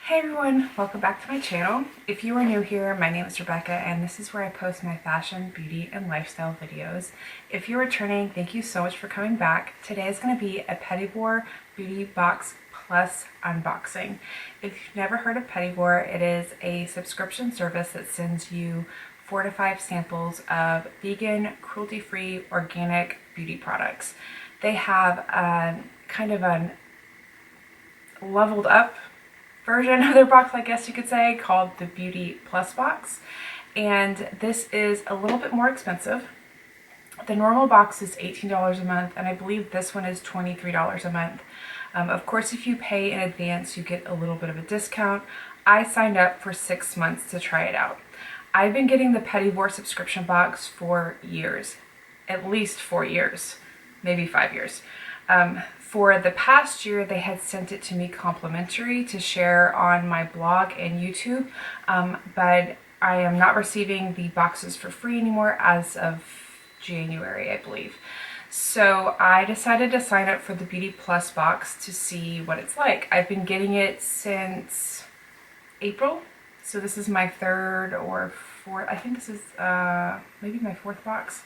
Hey everyone, welcome back to my channel. If you are new here, my name is Rebecca and this is where I post my fashion, beauty, and lifestyle videos. If you're returning, thank you so much for coming back. Today is going to be a Petit Vour Beauty Box Plus unboxing. If you've never heard of Petit Vour, it is a subscription service that sends you 4 to 5 samples of vegan, cruelty-free, organic beauty products. They have a kind of a leveled up version of their box, I guess you could say, called the Beauty Plus box, and this is a little bit more expensive. The normal box is $18 a month, and I believe this one is $23 a month. Of course, if you pay in advance, you get a little bit of a discount. I signed up for 6 months to try it out. I've been getting the Petit Vour subscription box for years, at least 4 years, maybe 5 years. For the past year, they had sent it to me complimentary to share on my blog and YouTube, but I am not receiving the boxes for free anymore as of January, I believe. So I decided to sign up for the Beauty Plus box to see what it's like. I've been getting it since April, so this is my third or fourth, I think this is maybe my fourth box.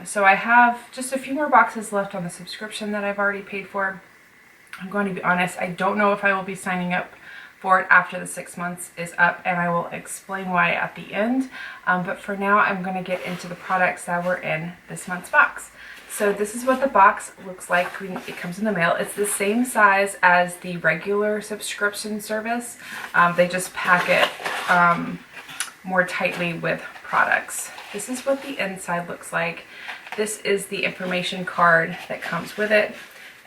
So I have just a few more boxes left on the subscription that I've already paid for. I'm going to be honest, I don't know if I will be signing up for it after the 6 months is up, and I will explain why at the end. But for now, I'm going to get into the products that were in this month's box. So this is what the box looks like when it comes in the mail. It's the same size as the regular subscription service. They just pack it more tightly with products. This is what the inside looks like. This is the information card that comes with it,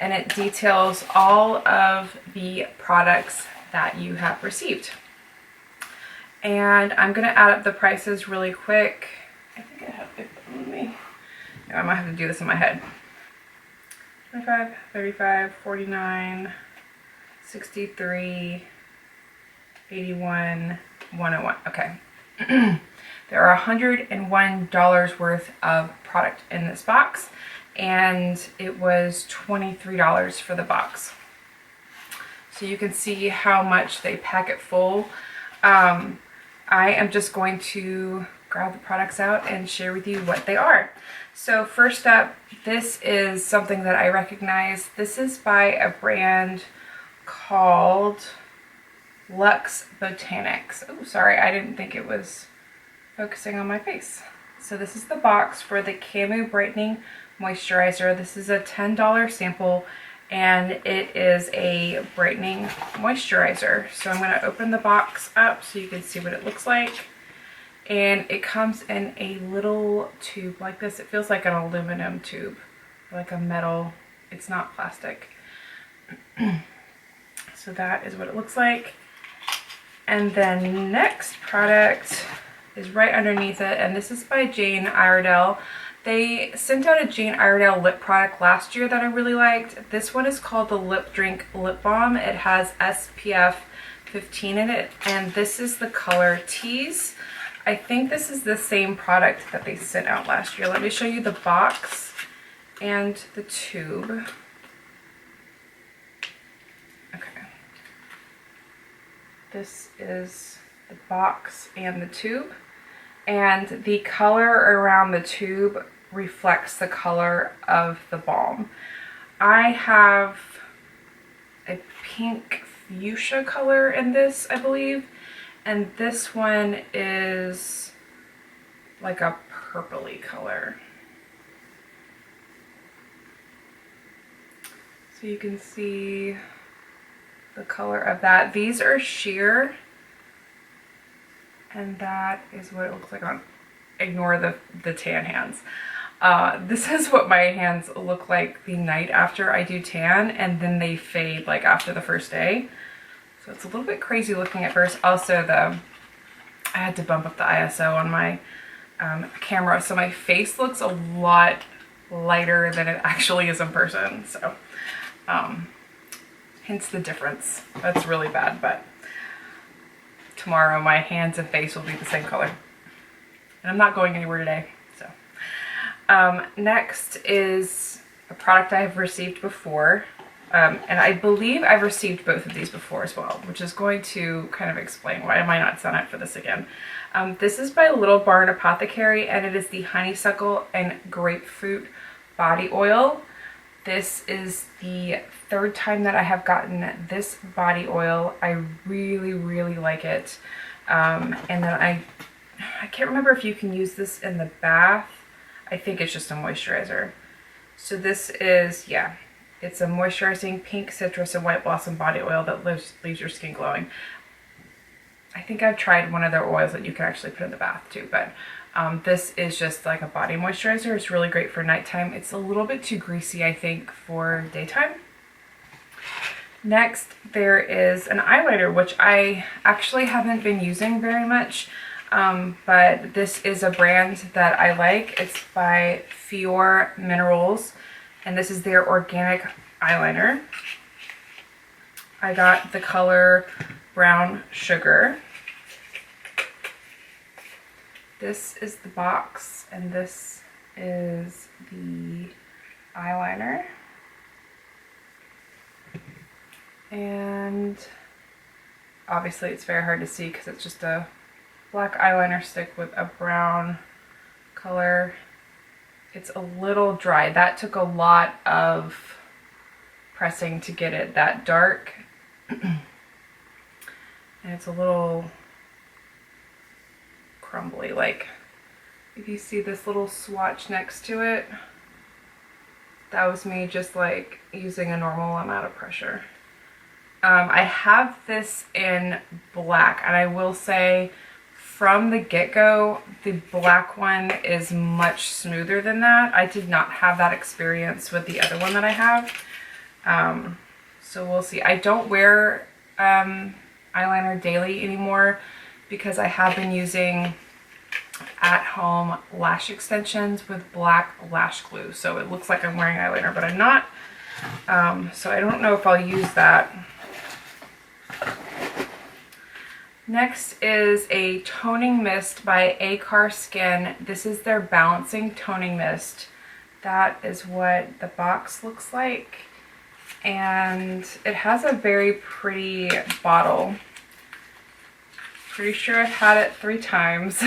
and it details all of the products that you have received. And I'm going to add up the prices really quick. I think I have it on me. No, I might have to do this in my head. 25, 35, 49, 63, 81, 101. Okay. There are $101 worth of product in this box, and it was $23 for the box. So you can see how much they pack it full. I am just going to grab the products out and share with you what they are. So first up, this is something that I recognize. This is by a brand called Luxe Botanics. Oh, sorry, I didn't think it was focusing on my face. So this is the box for the Camo Brightening Moisturizer. This is a $10 sample, and it is a brightening moisturizer. So I'm going to open the box up so you can see what it looks like. And it comes in a little tube like this. It feels like an aluminum tube, like a metal. It's not plastic. So that is what it looks like. And then next product is right underneath it, and this is by Jane Iredale. They sent out a Jane Iredale lip product last year that I really liked. This one is called the Lip Drink Lip Balm. It has SPF 15 in it, and this is the color Tease. I think this is the same product that they sent out last year. Let me show you the box and the tube. Okay. This is the box and the tube, and the color around the tube reflects the color of the balm. I have a pink fuchsia color in this, I believe, and this one is like a purpley color. So you can see the color of that. These are sheer, and that is what it looks like on, ignore the tan hands. This is what my hands look like the night after I do tan, and then they fade like after the first day. So it's a little bit crazy looking at first. Also, I had to bump up the ISO on my camera, so my face looks a lot lighter than it actually is in person. So hence the difference. That's really bad, but tomorrow my hands and face will be the same color. And I'm not going anywhere today. So next is a product I have received before. And I believe I've received both of these before as well, which is going to kind of explain why I might not sign up for this again. This is by Little Barn Apothecary, and it is the honeysuckle and grapefruit body oil. This is the third time that I have gotten this body oil. I really, really like it. And then I can't remember if you can use this in the bath. I think it's just a moisturizer. So this is, yeah, it's a moisturizing pink citrus and white blossom body oil that leaves your skin glowing. I think I've tried one of their oils that you can actually put in the bath too, but this is just like a body moisturizer. It's really great for nighttime. It's a little bit too greasy, I think, for daytime. Next, there is an eyeliner, which I actually haven't been using very much, but this is a brand that I like. It's by Petit Vour Minerals, and this is their organic eyeliner. I got the color Brown Sugar. This is the box, and this is the eyeliner. And obviously it's very hard to see because it's just a black eyeliner stick with a brown color. It's a little dry. That took a lot of pressing to get it that dark. And it's a little crumbly. Like, if you see this little swatch next to it, that was me just like using a normal amount of pressure. I have this in black, and I will say from the get-go, the black one is much smoother than that. I did not have that experience with the other one that I have. So we'll see. I don't wear eyeliner daily anymore because I have been using at-home lash extensions with black lash glue. So it looks like I'm wearing eyeliner, but I'm not. So I don't know if I'll use that. Next is a toning mist by Acar Skin. This is their balancing toning mist. That is what the box looks like. And it has a very pretty bottle. Pretty sure I've had it 3 times.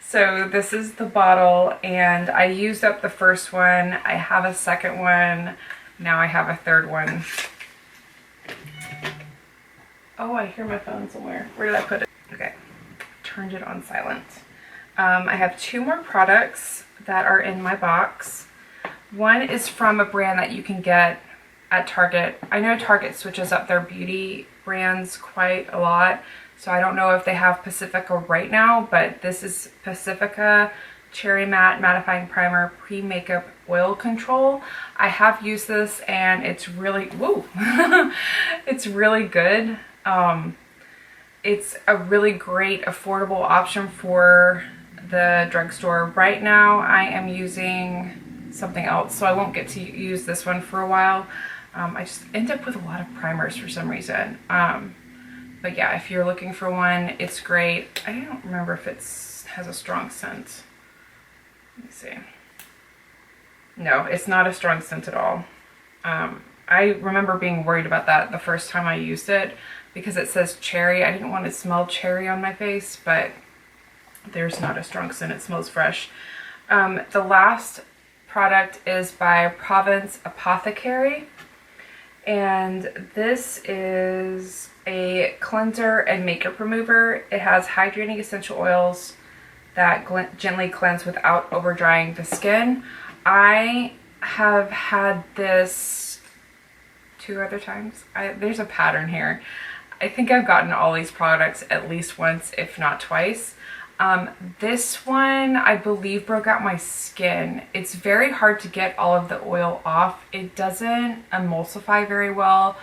So this is the bottle, and I used up the first one. I have a second one. Now I have a third one. Oh, I hear my phone somewhere. Where did I put it? Okay, turned it on silent. I have 2 more products that are in my box. One is from a brand that you can get at Target. I know Target switches up their beauty brands quite a lot, so I don't know if they have Pacifica right now, but this is Pacifica Cherry Matte Mattifying Primer Pre-Makeup Oil Control. I have used this, and it's really, woo, it's really good. It's a really great affordable option for the drugstore. Right now I am using something else, so I won't get to use this one for a while. I just end up with a lot of primers for some reason. But yeah, if you're looking for one, it's great. I don't remember if it has a strong scent. Let me see. No, it's not a strong scent at all. I remember being worried about that the first time I used it because it says cherry. I didn't want to smell cherry on my face, but there's not a strong scent. It smells fresh. The last product is by Provence Apothecary, and this is a cleanser and makeup remover. It has hydrating essential oils that gently cleanse without over drying the skin. I have had this 2 other times. There's a pattern here. I think I've gotten all these products at least once, if not twice. This one, I believe, broke out my skin. It's very hard to get all of the oil off. It doesn't emulsify very well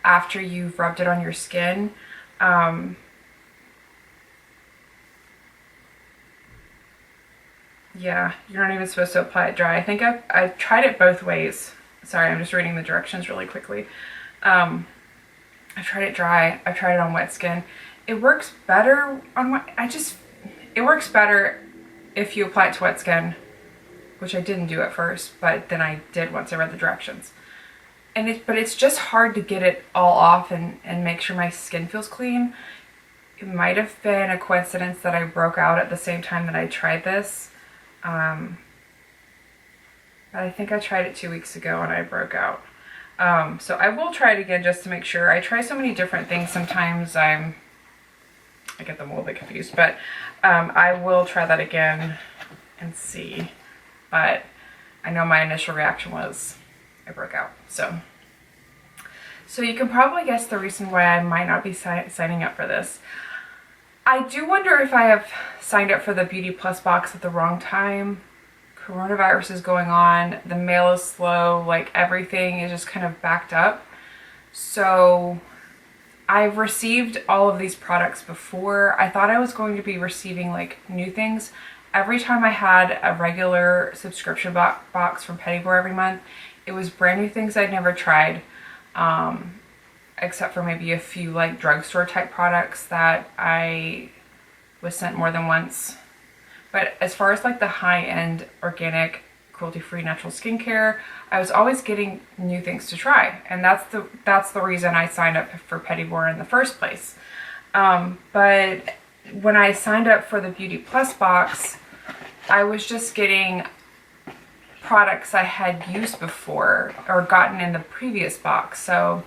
after you've rubbed it on your skin. Yeah, you're not even supposed to apply it dry. I think I've tried it both ways. Sorry, I'm just reading the directions really quickly. I've tried it dry. I've tried it on wet skin. It works better on wet. It works better if you apply it to wet skin, which I didn't do at first, but then I did once I read the directions. but it's just hard to get it all off and make sure my skin feels clean. It might have been a coincidence that I broke out at the same time that I tried this. But I think I tried it 2 weeks ago and I broke out. So I will try it again just to make sure. I try so many different things. Sometimes I get them a little bit confused, but I will try that again and see. But I know my initial reaction was I broke out. So you can probably guess the reason why I might not be signing up for this. I do wonder if I have signed up for the Beauty Plus box at the wrong time. Coronavirus is going on, the mail is slow, like everything is just kind of backed up. So I've received all of these products before. I thought I was going to be receiving like new things. Every time I had a regular subscription box from Petit Vour every month, it was brand new things I'd never tried, except for maybe a few like drugstore type products that I was sent more than once. But as far as like the high-end organic cruelty-free natural skincare, I was always getting new things to try, and that's the reason I signed up for Petit Vour in the first place. But when I signed up for the Beauty Plus box, I was just getting products I had used before or gotten in the previous box. So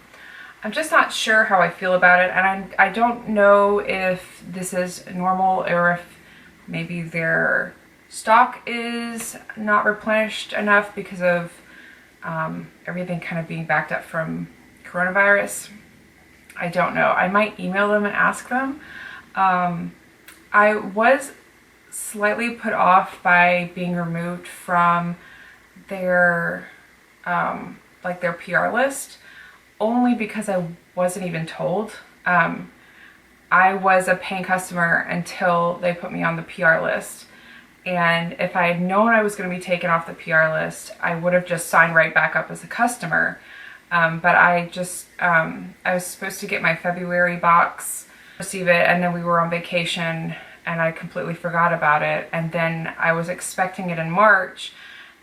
I'm just not sure how I feel about it, and I don't know if this is normal or if maybe their stock is not replenished enough because of everything kind of being backed up from coronavirus. I don't know. I might email them and ask them. I was slightly put off by being removed from their like their PR list, only because I wasn't even told. I was a paying customer until they put me on the PR list. And if I had known I was going to be taken off the PR list, I would have just signed right back up as a customer. But I was supposed to get my February box, receive it, and then we were on vacation and I completely forgot about it. And then I was expecting it in March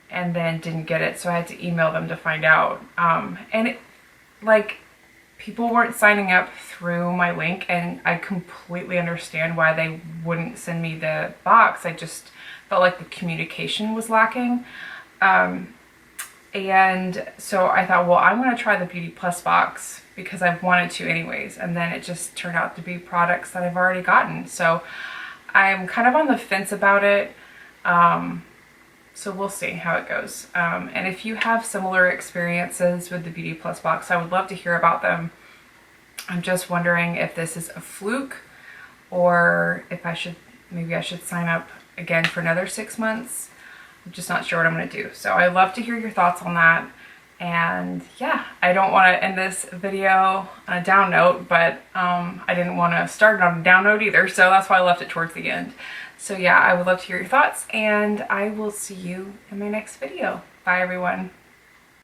and then didn't get it. So I had to email them to find out. People weren't signing up through my link, and I completely understand why they wouldn't send me the box. I just felt like the communication was lacking. And so I thought, well, I'm going to try the Beauty Plus box because I've wanted to anyways. And then it just turned out to be products that I've already gotten. So I'm kind of on the fence about it. So we'll see how it goes. And if you have similar experiences with the Beauty Plus box, I would love to hear about them. I'm just wondering if this is a fluke or if maybe I should sign up again for another 6 months. I'm just not sure what I'm going to do. So I'd love to hear your thoughts on that. And yeah, I don't want to end this video on a down note, but I didn't want to start it on a down note either. So that's why I left it towards the end. So yeah, I would love to hear your thoughts, and I will see you in my next video. Bye everyone.